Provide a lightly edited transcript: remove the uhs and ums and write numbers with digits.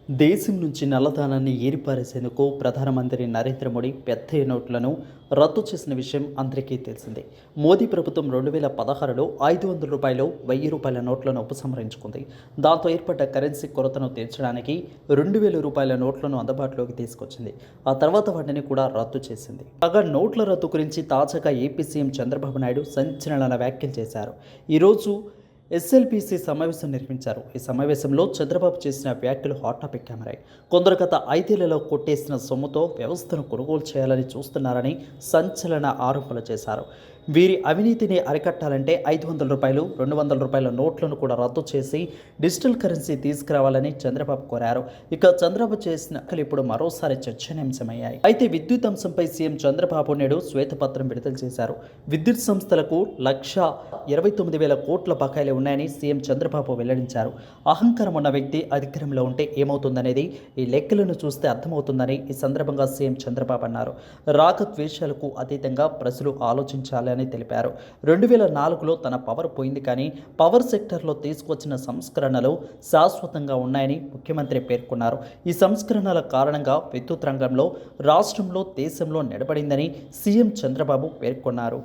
దేశం నుంచి నల్లధనాన్ని ఏరిపారేసేందుకు ప్రధానమంత్రి నరేంద్ర మోడీ పెద్ద నోట్లను రద్దు చేసిన విషయం అందరికీ తెలిసిందే. మోదీ ప్రభుత్వం 2016లో 500 రూపాయలు, 1000 రూపాయల నోట్లను ఉపసంహరించుకుంది. దాంతో ఏర్పడ్డ కరెన్సీ కొరతను తీర్చడానికి 2000 రూపాయల నోట్లను అందుబాటులోకి తీసుకొచ్చింది. ఆ తర్వాత వాటిని కూడా రద్దు చేసింది. కాగా నోట్ల రద్దు గురించి తాజాగా ఏపీ సీఎం చంద్రబాబు నాయుడు సంచలన వ్యాఖ్యలు చేశారు. ఈరోజు ఎస్ఎల్బీసీ సమావేశం నిర్వహించారు. ఈ సమావేశంలో చంద్రబాబు చేసిన వ్యాఖ్యలు హాట్ టాపిక్ అయ్యాయి. కొందరు గత 5 ఏళ్లలో కొట్టేసిన సొమ్ముతో వ్యవస్థను కొనుగోలు చేయాలని చూస్తున్నారని సంచలన ఆరోపణలు చేశారు. వీరి అవినీతిని అరికట్టాలంటే 500 రూపాయలు, 200 రూపాయల నోట్లను కూడా రద్దు చేసి డిజిటల్ కరెన్సీ తీసుకురావాలని చంద్రబాబు కోరారు. ఇక చంద్రబాబు చేసిన వ్యాఖ్యలు ఇప్పుడు మరోసారి చర్చనీయాంశమయ్యాయి. అయితే విద్యుత్ అంశంపై సీఎం చంద్రబాబు నాయుడు శ్వేతపత్రం విడుదల చేశారు. విద్యుత్ సంస్థలకు 1,29,000 కోట్ల బకాయిలు ఉన్నాయని సీఎం చంద్రబాబు వెల్లడించారు. అహంకారం ఉన్న వ్యక్తి అధికారంలో ఉంటే ఏమవుతుందనేది ఈ లెక్కలను చూస్తే అర్థమవుతుందని ఈ సందర్భంగా సీఎం చంద్రబాబు అన్నారు. రాగద్వేషాలకు అతీతంగా ప్రజలు ఆలోచించాలని తెలిపారు. 2004లో తన పవర్ పోయింది, కానీ పవర్ సెక్టర్లో తీసుకొచ్చిన సంస్కరణలు శాశ్వతంగా ఉన్నాయని ముఖ్యమంత్రి పేర్కొన్నారు. ఈ సంస్కరణల కారణంగా విద్యుత్ రంగంలో రాష్ట్రంలో, దేశంలో నిలబడిందని సీఎం చంద్రబాబు పేర్కొన్నారు.